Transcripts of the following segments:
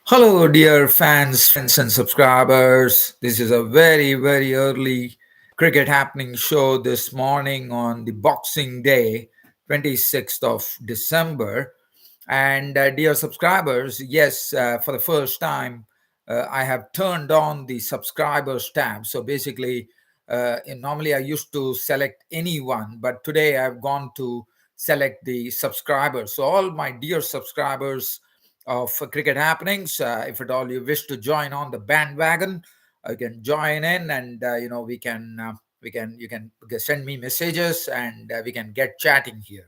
Hello, dear fans, friends, and subscribers. This is a very, very early cricket happening show this morning on the Boxing Day, 26th of December. And dear subscribers, yes, for the first time, I have turned on the subscribers tab. So basically, normally I used to select anyone, but today I've gone to select the subscribers. So all my dear subscribers of cricket happenings, if at all you wish to join on the bandwagon, you can join in, and you can send me messages, and we can get chatting here.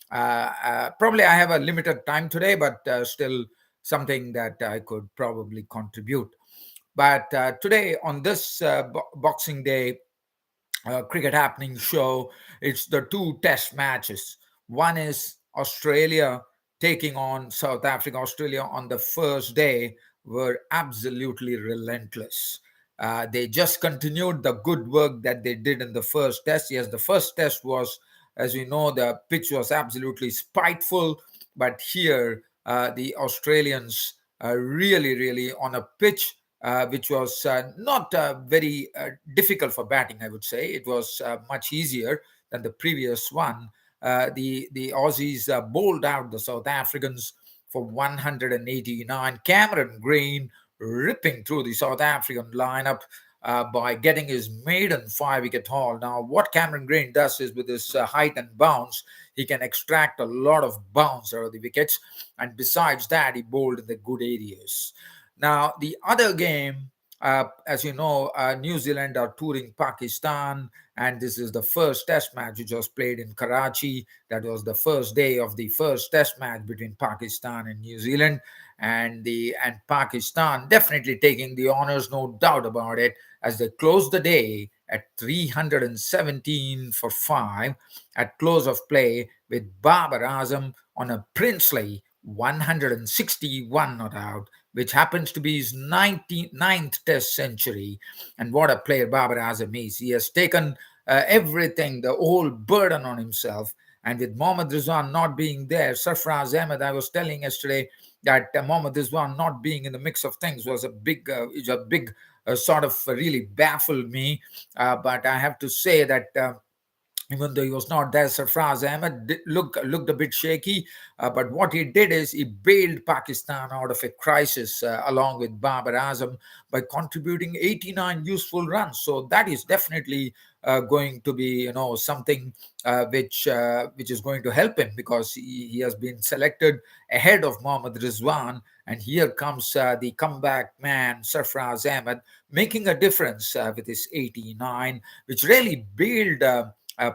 Probably I have a limited time today, but still something that I could probably contribute. But today, on this Boxing Day cricket happening show, it's the two test matches. One is Australia taking on South Africa. Australia on the first day were absolutely relentless. They just continued the good work that they did in the first test. Yes, the first test was, as we know, the pitch was absolutely spiteful, but here the Australians really, really on a pitch which was not very difficult for batting, I would say. It was much easier than the previous one. The Aussies bowled out the South Africans for 189. Cameron Green ripping through the South African lineup by getting his maiden 5 wicket haul. Now, what Cameron Green does is with his height and bounce, he can extract a lot of bounce out of the wickets. And besides that, he bowled in the good areas. Now, the other game, as you know, New Zealand are touring Pakistan, and this is the first test match which was played in Karachi. That was the first day of the first test match between Pakistan and New Zealand. And Pakistan definitely taking the honors, no doubt about it, as they closed the day at 317 for 5 at close of play with Babar Azam on a princely 161 not out, which happens to be his 99th Test century. And what a player Babar Azam is. He has taken everything, the whole burden on himself. And with Mohammad Rizwan not being there, Sarfraz Ahmed, I was telling yesterday that Mohammad Rizwan not being in the mix of things was a big sort of really baffled me. But I have to say that even though he was not there, Sarfraz Ahmed looked a bit shaky. But what he did is he bailed Pakistan out of a crisis along with Babar Azam by contributing 89 useful runs. So that is definitely going to be, something which is going to help him, because he has been selected ahead of Mohammad Rizwan. And here comes the comeback man, Sarfraz Ahmed, making a difference with his 89, which really bailed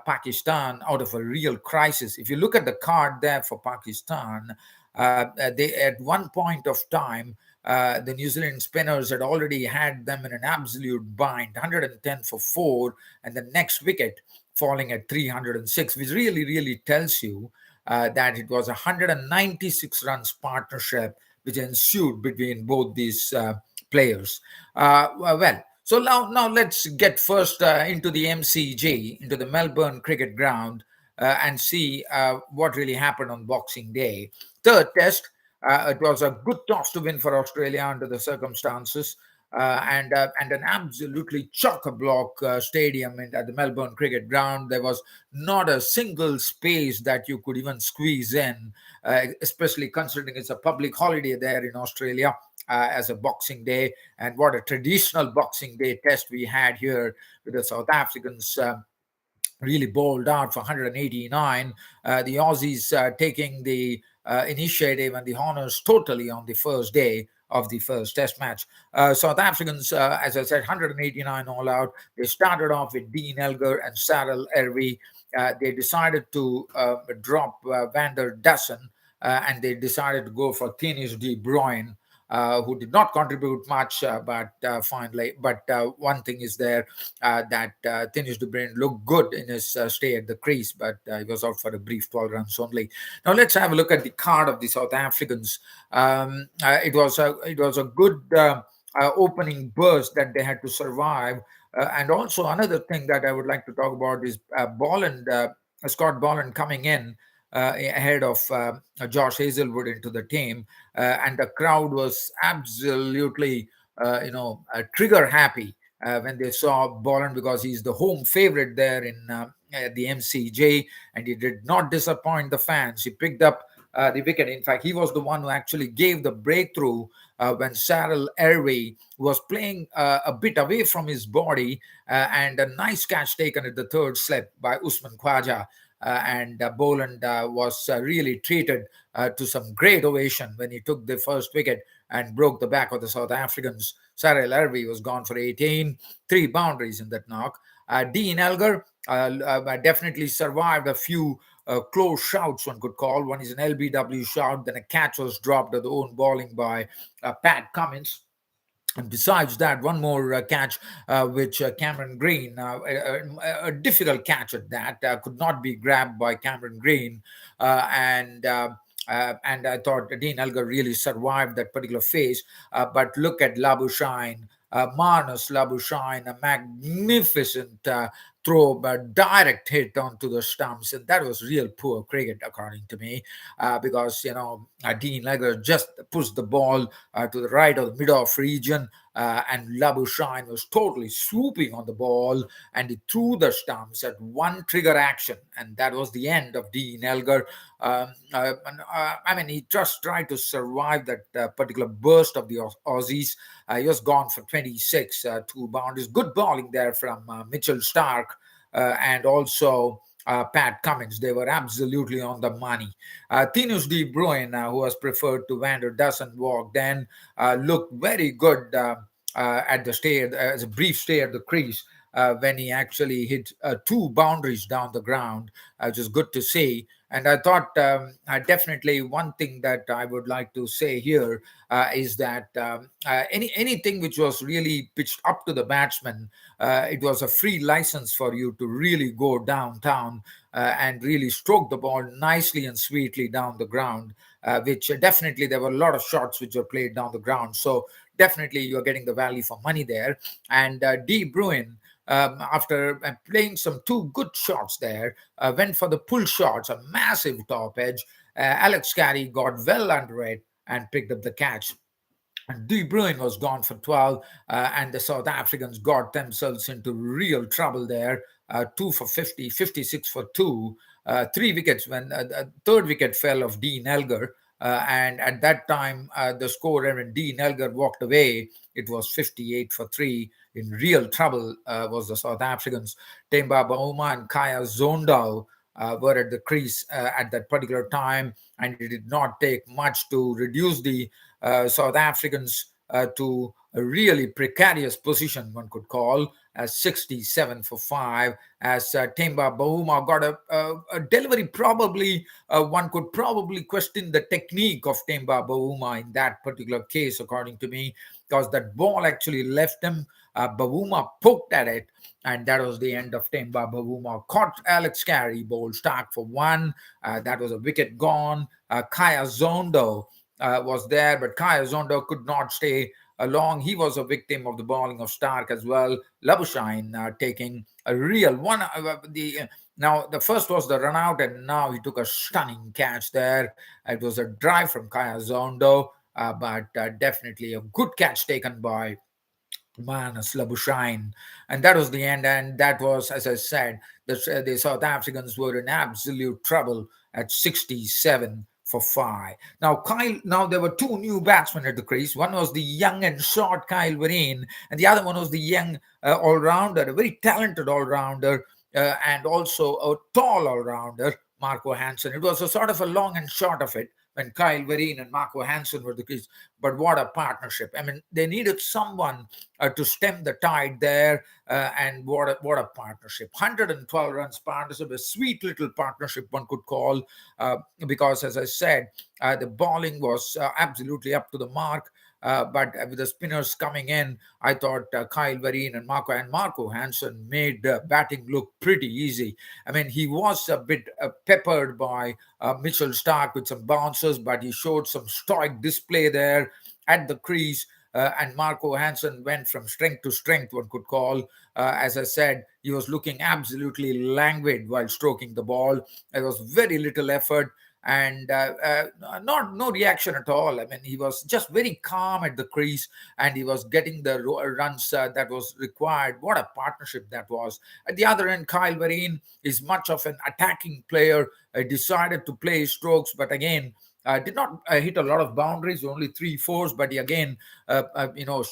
Pakistan out of a real crisis. If you look at the card there for Pakistan, they at one point of time, the New Zealand spinners had already had them in an absolute bind, 110 for 4, and the next wicket falling at 306, which really, really tells you that it was a 196 runs partnership which ensued between both these players. Well, so now let's get first into the MCG, into the Melbourne Cricket Ground, and see what really happened on Boxing Day. Third test, it was a good toss to win for Australia under the circumstances. And an absolutely chock-a-block stadium at the Melbourne Cricket Ground. There was not a single space that you could even squeeze in, especially considering it's a public holiday there in Australia as a Boxing Day. And what a traditional Boxing Day test we had here with the South Africans. Really bowled out for 189. The Aussies taking the initiative and the honours totally on the first day of the first test match. South Africans, as I said, 189 all out. They started off with Dean Elgar and Sarel Erwi. They decided to drop Vander Dussen, and they decided to go for Thénis de Bruyne, who did not contribute much, but finally. But one thing is there, that Thénis de Bruyne looked good in his stay at the crease, but he was out for a brief 12 runs only. Now let's have a look at the card of the South Africans. It was a good opening burst that they had to survive. And also another thing that I would like to talk about is Scott Boland coming in. ahead of Josh Hazelwood into the team, and the crowd was absolutely, trigger happy when they saw Bolland, because he's the home favorite there in the MCJ, and he did not disappoint the fans. He picked up the wicket. In fact, he was the one who actually gave the breakthrough when Cyril Hervey was playing a bit away from his body, and a nice catch taken at the third slip by Usman Khwaja. And Boland was really treated to some great ovation when he took the first wicket and broke the back of the South Africans. Cyril Hervey was gone for 18, three boundaries in that knock. Dean Elgar definitely survived a few close shouts, one could call. One is an LBW shout, then a catch was dropped at the own bowling by Pat Cummins. And besides that, one more catch, which Cameron Green, a difficult catch at that, could not be grabbed by Cameron Green. And I thought Dean Elgar really survived that particular phase. But look at Labuschagne, Marnus Labuschagne, a magnificent throw, a direct hit onto the stumps. And that was real poor cricket, according to me, because, Dean Elgar just pushed the ball to the right of the mid-off region, and Labuschagne was totally swooping on the ball, and he threw the stumps at one trigger action, and that was the end of Dean Elgar. He just tried to survive that particular burst of the Aussies. He was gone for 26, two boundaries. Good bowling there from Mitchell Stark and also Pat Cummins. They were absolutely on the money. Thinus de Bruin, who was preferred to Vander Dussen walk, then looked very good at the stay, as a brief stay at the crease, when he actually hit two boundaries down the ground, which is good to see. And I thought definitely one thing that I would like to say here is that anything which was really pitched up to the batsman, it was a free license for you to really go downtown and really stroke the ball nicely and sweetly down the ground, which definitely there were a lot of shots which were played down the ground. So definitely you're getting the value for money there. And De Bruin, after playing some two good shots there, went for the pull shots, a massive top edge. Alex Carey got well under it and picked up the catch. And De Bruin was gone for 12, and the South Africans got themselves into real trouble there. 2 for 50, 56 for 2, three wickets when the third wicket fell of Dean Elgar. And at that time, the score, when Dean Elgar walked away, it was 58 for 3. In real trouble was the South Africans. Temba Bavuma and Kaya Zondao were at the crease at that particular time, and it did not take much to reduce the South Africans to a really precarious position, one could call, as 67 for 5, as Temba Bavuma got a delivery. Probably one could probably question the technique of Temba Bavuma in that particular case, according to me, because that ball actually left him. Bavuma poked at it, and that was the end of Temba Bavuma. Caught Alex Carey, bowled Stark for 1. That was a wicket gone. Kaya Zondo was there, but Kaya Zondo could not stay long. He was a victim of the bowling of Stark as well. Labuschagne taking a real one. Now, the first was the run out, and now he took a stunning catch there. It was a drive from Kaya Zondo, but definitely a good catch taken by Manus Labuschagne. And that was the end. And that was, as I said, the South Africans were in absolute trouble at 67 for 5. Now there were two new batsmen at the crease. One was the young and short Kyle Vereen, and the other one was the young all-rounder, a very talented all-rounder, and also a tall all-rounder, Marco Hansen. It was a sort of a long and short of it when Kyle Vereen and Marco Hansen were the crease. But what a partnership. I mean, they needed someone to stem the tide there, and what a partnership. 112 runs partnership, a sweet little partnership, one could call, because, as I said, the bowling was absolutely up to the mark. But with the spinners coming in, I thought Kyle Vereen and Marco Hansen made batting look pretty easy. I mean, he was a bit peppered by Mitchell Stark with some bounces, but he showed some stoic display there at the crease. and Marco Hansen went from strength to strength, one could call. As I said, he was looking absolutely languid while stroking the ball. There was very little effort and not no reaction at all. I mean, he was just very calm at the crease, and he was getting the runs that was required. What a partnership that was. At the other end, Kyle Vereen is much of an attacking player. Decided to play his strokes, but again, did not hit a lot of boundaries, only three fours. But he again,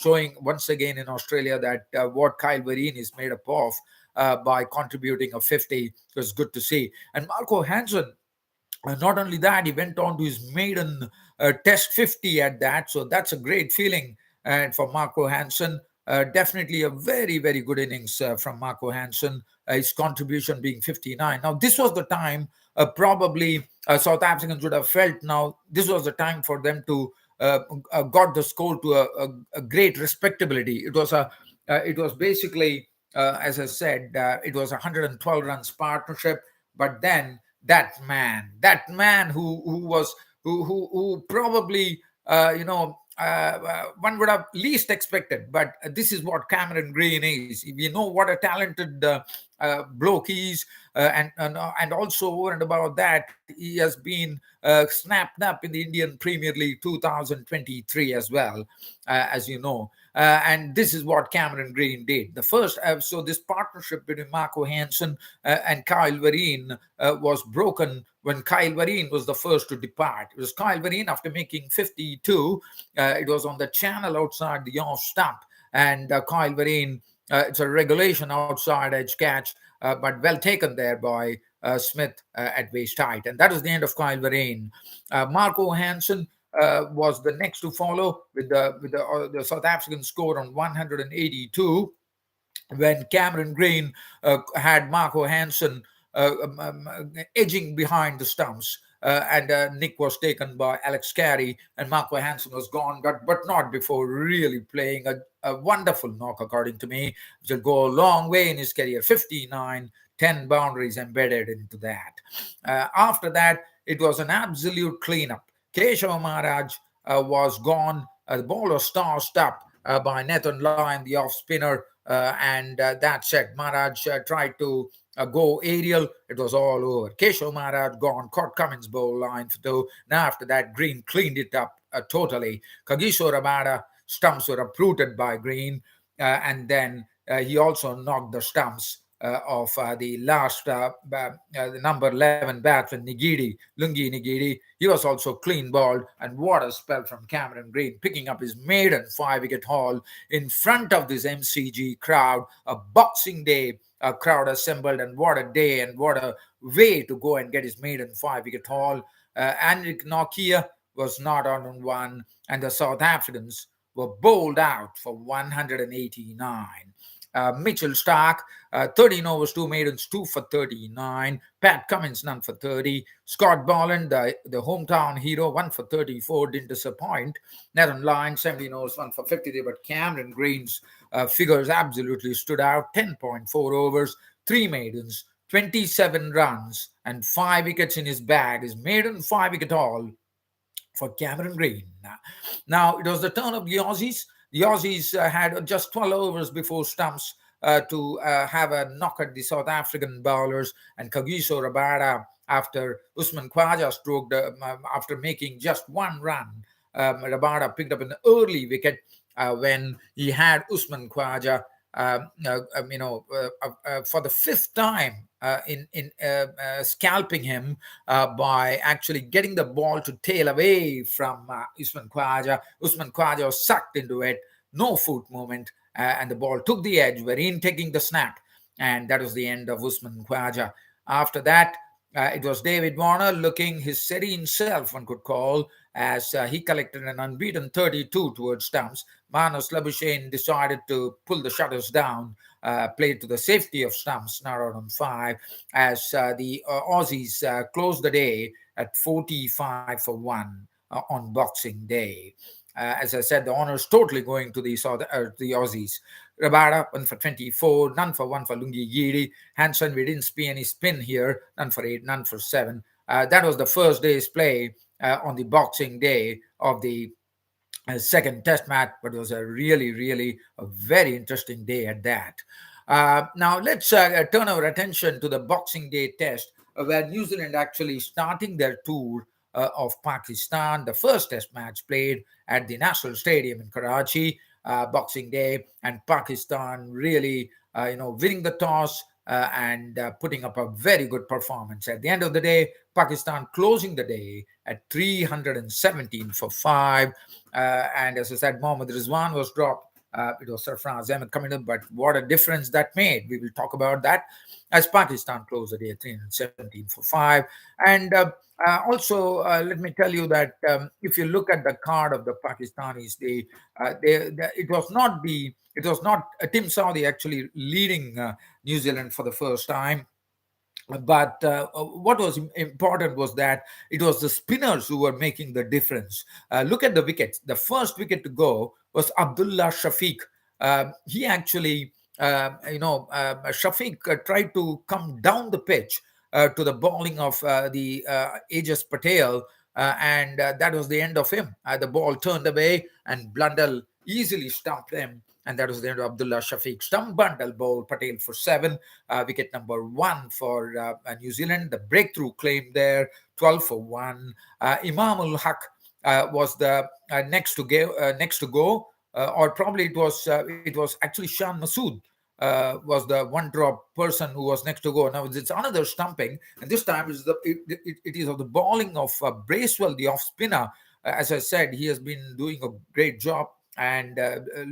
showing once again in Australia that what Kyle Vereen is made up of by contributing a 50 was good to see. And Marco Hansen, not only that, he went on to his maiden test 50 at that. So that's a great feeling. And for Marco Hansen, definitely a very, very good innings from Marco Hansen, his contribution being 59. Now, this was the time probably South Africans would have felt now this was the time for them to got the score to a great respectability. It was basically, as I said, it was a 112 runs partnership, but then that man who probably one would have least expected. But this is what Cameron Green is. We know what a talented bloke he is, and also over and about that, he has been snapped up in the Indian Premier League 2023 as well, as you know. And this is what Cameron Green did. The first, so this partnership between Marco Hansen and Kyle Vereen was broken when Kyle Vereen was the first to depart. It was Kyle Vereen after making 52. It was on the channel outside the off stump, and Kyle Vereen, it's a regulation outside edge catch, but well taken there by Smith at waist height. And that was the end of Kyle Vereen. Marco Hansen was the next to follow with the South African score on 182, when Cameron Green had Marco Hansen edging behind the stumps. And Nick was taken by Alex Carey, and Marco Hansen was gone, but not before really playing a wonderful knock, according to me, which will go a long way in his career. 59, 10 boundaries embedded into that. After that, it was an absolute cleanup. Keshav Maharaj was gone. The ball was tossed up by Nathan Lyon, the off spinner, and that's it. Maharaj tried to go aerial. It was all over. Keshav Maharaj gone, caught Cummins' bowl line for two. Now after that, Green cleaned it up totally. Kagiso Rabada stumps were uprooted by Green, and then he also knocked the stumps of the last the number 11 batsman Lungi Nigiri. He was also clean balled, and what a spell from Cameron Green, picking up his maiden 5-wicket haul in front of this MCG crowd. A Boxing Day crowd assembled, and what a day and what a way to go and get his maiden 5-wicket haul. Anrik Nokia was not on one, and the South Africans were bowled out for 189. Mitchell Stark, 13 overs, 2 maidens, 2 for 39. Pat Cummins, none for 30. Scott Boland, the hometown hero, 1 for 34, didn't disappoint. Nathan Lyon, 17 overs, 1 for 53. But Cameron Green's figures absolutely stood out. 10.4 overs, 3 maidens, 27 runs, and 5 wickets in his bag. His maiden 5-wicket haul for Cameron Green. Now, it was the turn of the Aussies. The Aussies had just 12 overs before stumps to have a knock at the South African bowlers, and Kagiso Rabada, after Usman Khwaja stroked, after making just 1 run, Rabada picked up an early wicket when he had Usman Khwaja for the 5th time in scalping him by actually getting the ball to tail away from Usman Khwaja. Usman Khwaja was sucked into it, no foot movement, and the ball took the edge, Vereen taking the snap, and that was the end of Usman Khwaja. After that, it was David Warner looking his serene self, one could call, as he collected an unbeaten 32 towards stumps. Manas Labuschagne decided to pull the shutters down, played to the safety of stumps, not out on 5, as the Aussies closed the day at 45 for 1 on Boxing Day. As I said, the honours totally going to the Aussies. Rabada, 1 for 24, none for 1 for Lungi Giri. Hansen, we didn't see any spin here, none for 8, none for 7. That was the first day's play on the Boxing Day of the second test match, but it was a really, really a very interesting day at that. Now let's turn our attention to the Boxing Day test, where New Zealand actually starting their tour of Pakistan. The first test match played at the National Stadium in Karachi, Boxing Day, and Pakistan really, winning the toss and putting up a very good performance. At the end of the day, Pakistan closing the day at 317 for 5. And as I said, Mohammad Rizwan was dropped. It was Sarfraz Ahmed coming in, but what a difference that made. We will talk about that as Pakistan closed the day at 317 for 5. And let me tell you that if you look at the card of the Pakistanis, it was not Tim Saudi actually leading New Zealand for the first time. But what was important was that it was the spinners who were making the difference. Look at the wickets. The first wicket to go was Abdullah Shafiq. He actually, Shafiq tried to come down the pitch to the bowling of the Aegis Patel, and that was the end of him. The ball turned away, and Blundell easily stumped him, and that was the end of Abdullah Shafiq. Stump bundle bowl Patel for 7, wicket number 1 for New Zealand. The breakthrough claim there, 12 for 1. Imam ul Haq was the next to go, or probably it was actually Shan Masood. Was the one drop person who was next to go. Now it's another stumping, and this time it is of the bowling of Bracewell, the off spinner. As I said, he has been doing a great job. And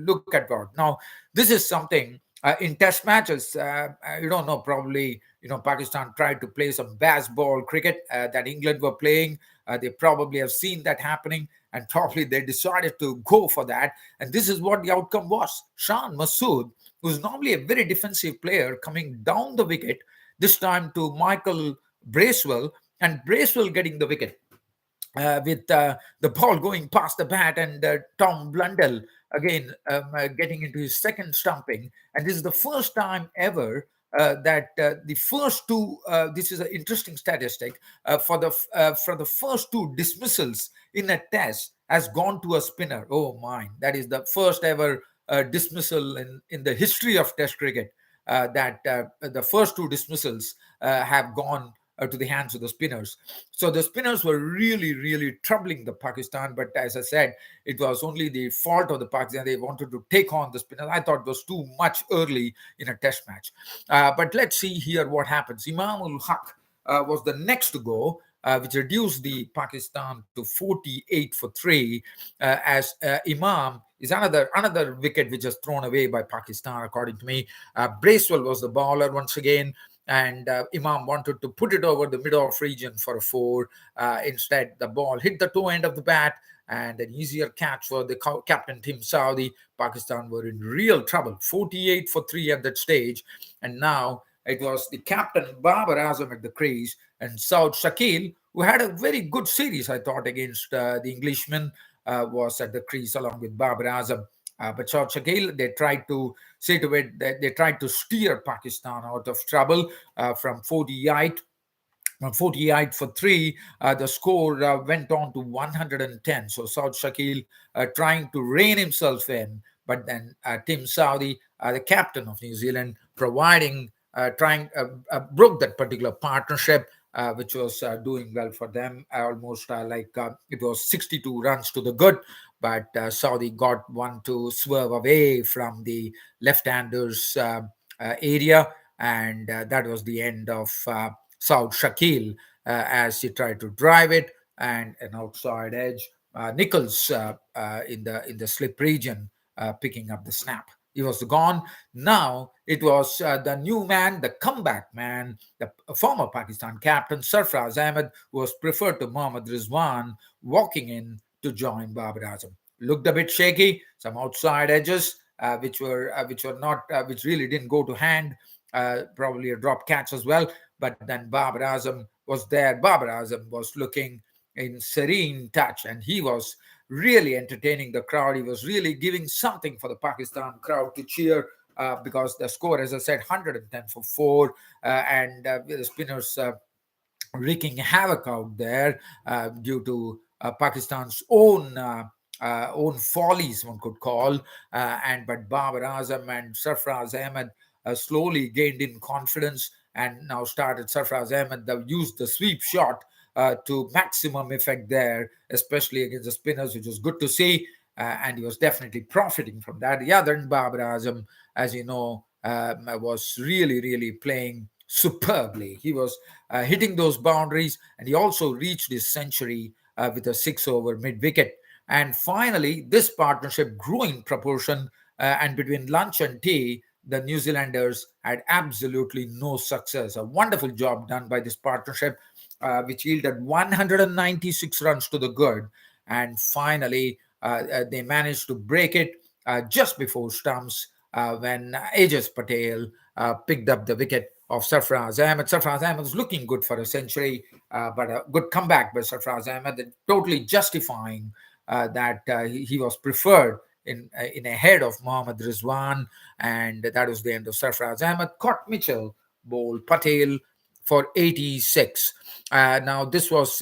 look at what now. This is something in test matches. You don't know. Probably Pakistan tried to play some baseball cricket that England were playing. They probably have seen that happening, and probably they decided to go for that. And this is what the outcome was. Shan Masood, who's normally a very defensive player, coming down the wicket, this time to Michael Bracewell, and Bracewell getting the wicket. With the ball going past the bat, and Tom Blundell again getting into his second stumping. And this is the first time ever that the first two, this is an interesting statistic, for the first two dismissals in a test has gone to a spinner. Oh my, that is the first ever dismissal in the history of test cricket, that the first two dismissals have gone to the hands of the spinners. So the spinners were really, really troubling the Pakistan. But as I said, it was only the fault of the Pakistan. They wanted to take on the spinners. I thought it was too much early in a test match. But let's see here what happens. Imam ul Haq was the next to go, which reduced the Pakistan to 48 for 3, as Imam is another wicket which is thrown away by Pakistan, according to me. Bracewell was the bowler once again, and Imam wanted to put it over the mid-off region for a 4. Instead, the ball hit the toe end of the bat, and an easier catch for the captain Tim Saudi. Pakistan were in real trouble, 48 for 3 at that stage. And now it was the captain Babar Azam at the crease, and Saud Shakil, who had a very good series, I thought, against the Englishman, was at the crease along with Babar Azam. But Saud Shakil, they tried to say to it that they tried to steer Pakistan out of trouble from 48 for 3. The score went on to 110. So Saud Shakil trying to rein himself in, but then Tim Saudi, the captain of New Zealand, broke that particular partnership, which was doing well for them. Almost it was 62 runs to the good, but Saudi got one to swerve away from the left-handers area, and that was the end of Saud Shakil as he tried to drive it, and an outside edge. Nichols in the slip region picking up the snap. He was gone. Now it was the new man, the comeback man, the former Pakistan captain Sarfraz Ahmed, who was preferred to Mohammad Rizwan, walking in to join Babar Azam. Looked a bit shaky, some outside edges, which really didn't go to hand. Probably a drop catch as well. But then Babar Azam was there. Babar Azam was looking in serene touch, and he was really entertaining the crowd. He was really giving something for the Pakistan crowd to cheer, because the score, as I said, 110 for 4, and the spinners wreaking havoc out there due to Pakistan's own own follies, one could call. But Babar Azam and Sarfraz Ahmed slowly gained in confidence, and now started Sarfraz Ahmed used the sweep shot to maximum effect there, especially against the spinners, which was good to see. And he was definitely profiting from that. The other Babar Azam, as you know, was really playing superbly. He was hitting those boundaries, and he also reached his century with a 6 over mid wicket. And finally, this partnership grew in proportion, and between lunch and tea, the New Zealanders had absolutely no success. A wonderful job done by this partnership, which yielded 196 runs to the good. And finally, they managed to break it just before stumps when Ajas Patel picked up the wicket of Sarfraz Ahmed. Sarfraz Ahmed was looking good for a century, but a good comeback by Sarfraz Ahmed, totally justifying that he was preferred in ahead of Mohammad Rizwan, and that was the end of Sarfraz Ahmed. Caught Mitchell, bowled Patel for 86. Now this was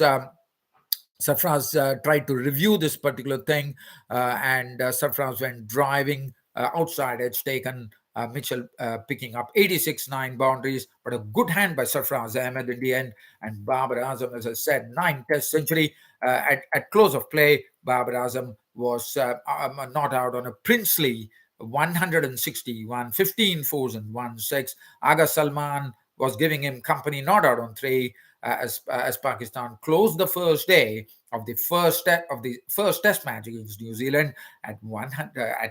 Sarfraz tried to review this particular thing, and Sarfraz went driving outside edge taken. Mitchell picking up 86 9 boundaries, but a good hand by Sarfraz Ahmed in the end. And Babar Azam, as I said, 9 test century. At close of play, Babar Azam was not out on a princely 161, 15 fours and 1 6. Aga Salman was giving him company, not out on 3. As Pakistan closed the first day of the first test match against New Zealand at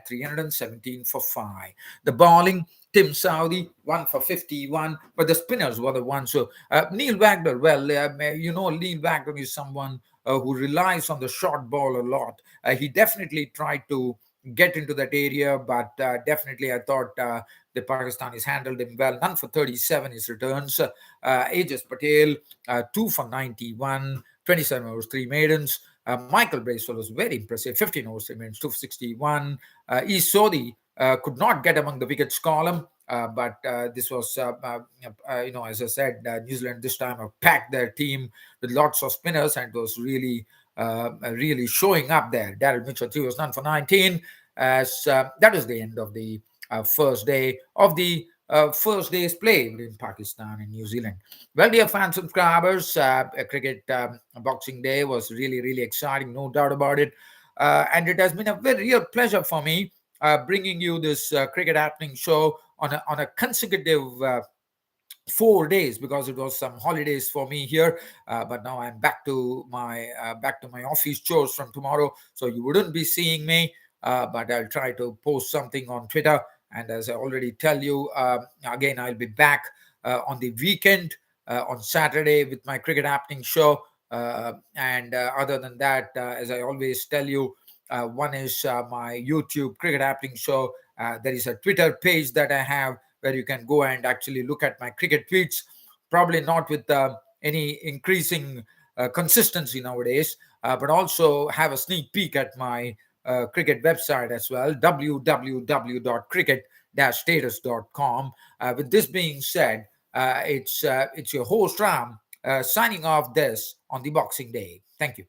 317 for 5. The bowling, Tim Saudi 1 for 51, but the spinners were the ones who Neil Wagner. Well, Neil Wagner is someone who relies on the short ball a lot. He definitely tried to get into that area, but definitely I thought the Pakistanis handled him well. None for 37 his returns. Ajas Patel 2 for 91, 27 overs 3 maidens. Michael Bracewell was very impressive, 15 overs 3 maidens, 2 for 61. East Sodhi could not get among the wickets column. But this was, as I said, New Zealand this time have packed their team with lots of spinners, and it was really showing up there. Daryl Mitchell 3 was none for 19. As that is the end of the first day of the first day's play in Pakistan and New Zealand. Well, dear fans, subscribers, cricket Boxing Day was really exciting, no doubt about it. And it has been a very real pleasure for me bringing you this cricket happening show on a consecutive 4 days, because it was some holidays for me here, but now I'm back to my office chores from tomorrow, so you wouldn't be seeing me, but I'll try to post something on Twitter. And as I already tell you, again, I'll be back on the weekend on Saturday with my cricket happening show. And other than that, as I always tell you, one is my YouTube cricket happening show. There is a Twitter page that I have where you can go and actually look at my cricket tweets. Probably not with any increasing consistency nowadays, but also have a sneak peek at my cricket website as well, www.cricket-status.com. With this being said, it's your host Ram signing off this on the Boxing Day. Thank you.